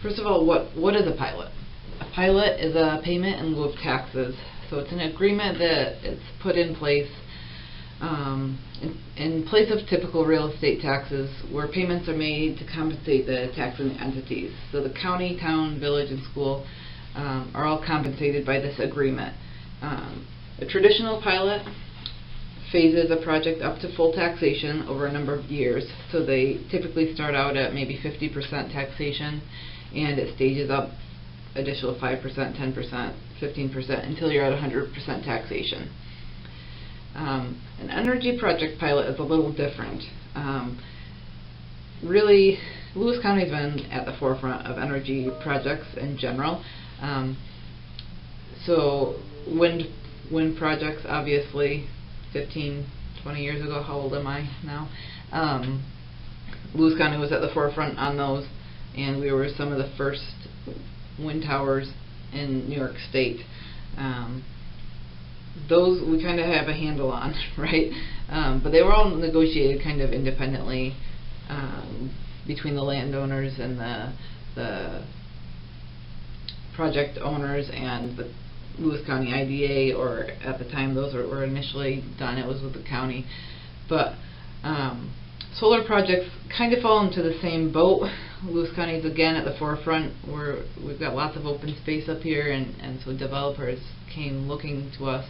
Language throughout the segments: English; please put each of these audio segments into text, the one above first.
First of all, what is a pilot? A pilot is a payment in lieu of taxes. So it's an agreement that it's put in place in place of typical real estate taxes, where payments are made to compensate the taxing entities. So the county, town, village, and school are all compensated by this agreement. A traditional pilot phases a project up to full taxation over a number of years. So they typically start out at maybe 50% taxation, and it stages up additional 5%, 10%, 15% until you're at 100% taxation. An energy project pilot is a little different. Really, Lewis County's been at the forefront of energy projects in general. So wind projects, obviously, 15, 20 years ago, how old am I now? Lewis County was at the forefront on those, and we were some of the first wind towers in New York State. Those we kind of have a handle on, right? But they were all negotiated kind of independently between the landowners and the project owners and the Lewis County IDA, or at the time those were initially done, it was with the county. But solar projects kind of fall into the same boat. Lewis County is again at the forefront. We've got lots of open space up here, and so developers came looking to us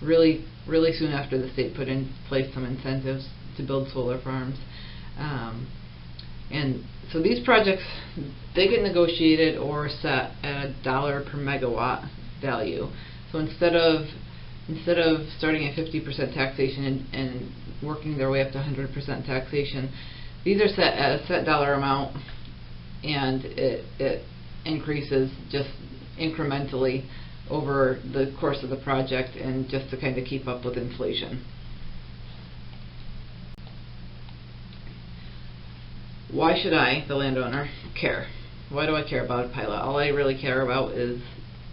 really soon after the state put in place some incentives to build solar farms. And so these projects, they get negotiated or set at $1 per megawatt value. So instead of starting at 50% taxation and working their way up to 100% taxation, these are set at a set dollar amount, and it increases just incrementally over the course of the project, and just to kind of keep up with inflation. Why should I, the landowner, care? Why do I care about a pilot? All I really care about is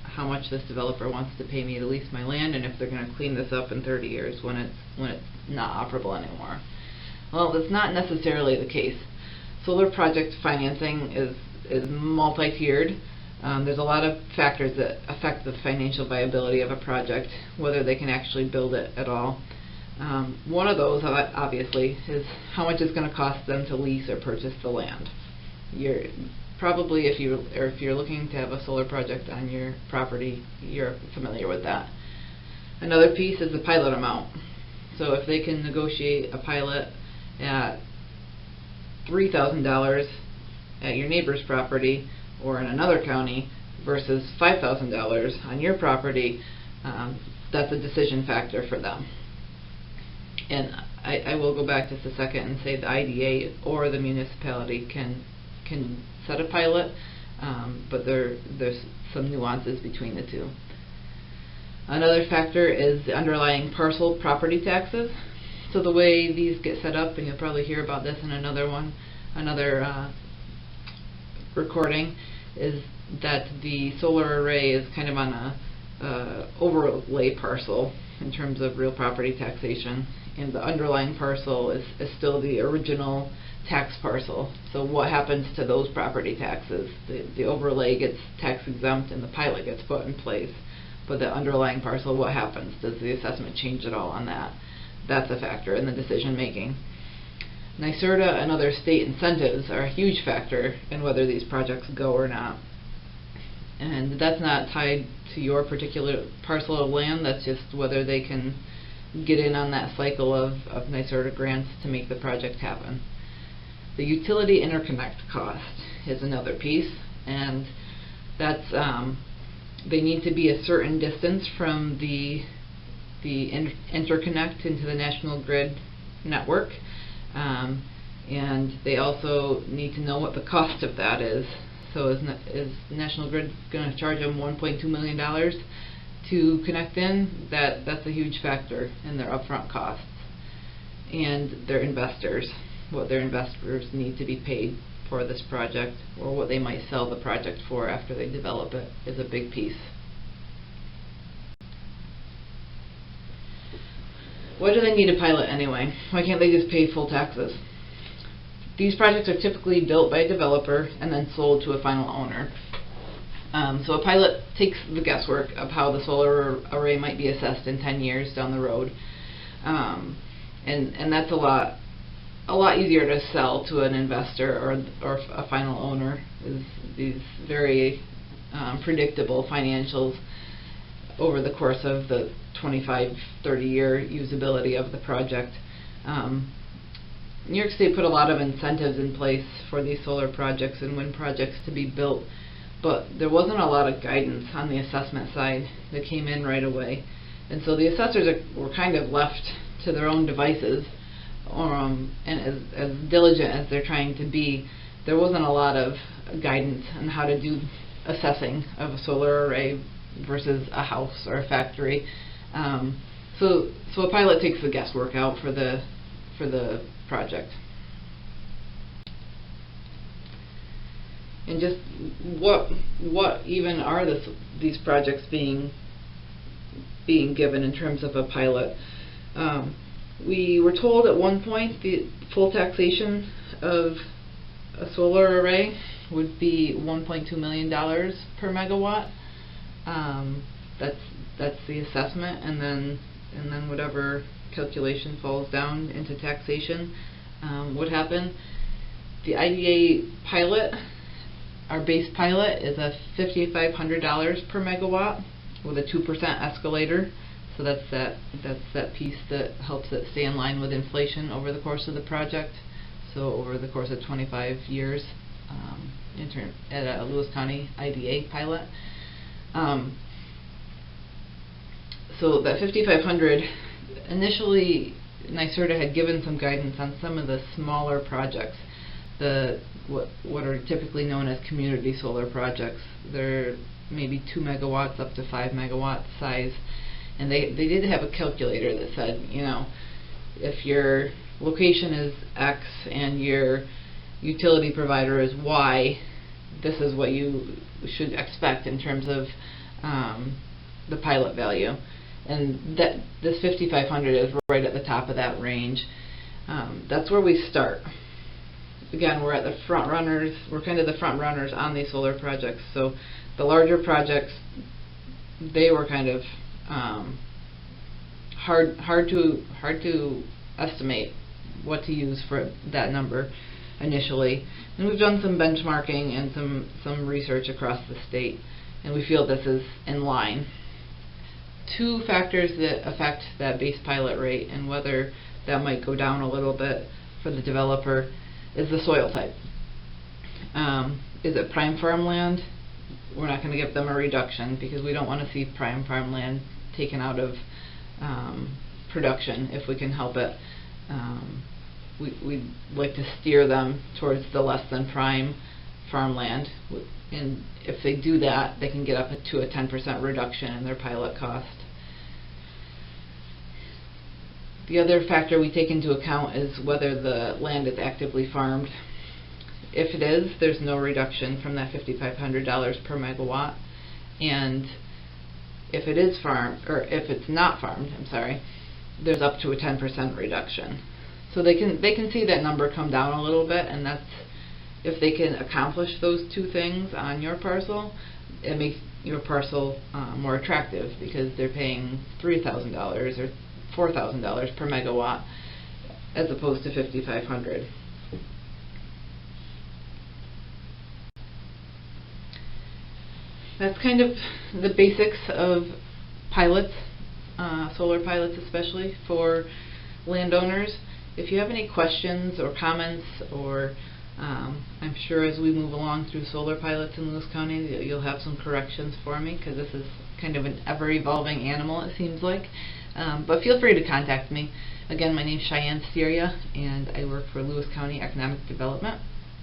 how much this developer wants to pay me to lease my land, and if they're going to clean this up in 30 years when it's not operable anymore. Well, that's not necessarily the case. Solar project financing is multi-tiered. There's a lot of factors that affect the financial viability of a project, whether they can actually build it at all. One of those, obviously, is how much it's going to cost them to lease or purchase the land. You're probably, if you're looking to have a solar project on your property, you're familiar with that. Another piece is the pilot amount. So if they can negotiate a pilot at $3,000 at your neighbor's property or in another county versus $5,000 on your property, that's a decision factor for them. And I will go back just a second and say the IDA or the municipality can set a pilot, but there's some nuances between the two. Another factor is the underlying parcel property taxes. So the way these get set up, and you'll probably hear about this in another recording, is that the solar array is kind of on a overlay parcel in terms of real property taxation, and the underlying parcel is still the original tax parcel. So what happens to those property taxes? The overlay gets tax exempt and the pilot gets put in place, but the underlying parcel, what happens? Does the assessment change at all on that? That's a factor in the decision making. NYSERDA and other state incentives are a huge factor in whether these projects go or not. And that's not tied to your particular parcel of land, that's just whether they can get in on that cycle of NYSERDA grants to make the project happen. The utility interconnect cost is another piece, and that's they need to be a certain distance from the interconnect into the national grid network, and they also need to know what the cost of that is. So is the National Grid going to charge them $1.2 million to connect in? That's a huge factor in their upfront costs. And their investors, what their investors need to be paid for this project, or what they might sell the project for after they develop it, is a big piece. Why do they need a pilot anyway? Why can't they just pay full taxes? These projects are typically built by a developer and then sold to a final owner. So a pilot takes the guesswork of how the solar array might be assessed in 10 years down the road, and that's a lot easier to sell to an investor or a final owner, is these very predictable financials over the course of the 25-30 year usability of the project. New York State put a lot of incentives in place for these solar projects and wind projects to be built, but there wasn't a lot of guidance on the assessment side that came in right away. And so the assessors were kind of left to their own devices, and as diligent as they're trying to be, there wasn't a lot of guidance on how to do assessing of a solar array versus a house or a factory. So a pilot takes the guesswork out for the project. And just what even are these projects being given in terms of a pilot? We were told at one point the full taxation of a solar array would be $1.2 million per megawatt. That's the assessment, and then whatever calculation falls down into taxation would happen. The IDA pilot, our base pilot, is a $5,500 per megawatt with a 2% escalator. So that's that piece that helps it stay in line with inflation over the course of the project. So over the course of 25 years, at a Lewis County IDA pilot. So that 5,500, initially NYSERDA had given some guidance on some of the smaller projects, what are typically known as community solar projects. They're maybe 2 megawatts up to 5 megawatt size, and they did have a calculator that said, if your location is X and your utility provider is Y, this is what you should expect in terms of the pilot value. And that this 5,500 is right at the top of that range. That's where we start. Again, we're at the front runners. We're kind of the front runners on these solar projects. So the larger projects, they were kind of hard to estimate what to use for that number initially. And we've done some benchmarking and some research across the state, and we feel this is in line. Two factors that affect that base pilot rate and whether that might go down a little bit for the developer is the soil type. Is it prime farmland? We're not going to give them a reduction because we don't want to see prime farmland taken out of production if we can help it. We'd like to steer them towards the less than prime farmland, and if they do that, they can get up to a 10% reduction in their pilot cost. The other factor we take into account is whether the land is actively farmed. If it is, there's no reduction from that $5,500 per megawatt, and if it is farmed, or if it's not farmed, there's up to a 10% reduction. So they can see that number come down a little bit, and that's if they can accomplish those two things on your parcel, it makes your parcel more attractive because they're paying $3,000 or $4,000 per megawatt as opposed to $5,500. That's kind of the basics of pilots, solar pilots especially for landowners. If you have any questions or comments, or I'm sure as we move along through solar pilots in Lewis County, you'll have some corrections for me, because this is kind of an ever-evolving animal, it seems like. But feel free to contact me. Again, my name is Cheyenne Steria, and I work for Lewis County Economic Development.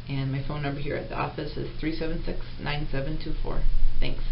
And my phone number here at the office is 376-9724. Thanks.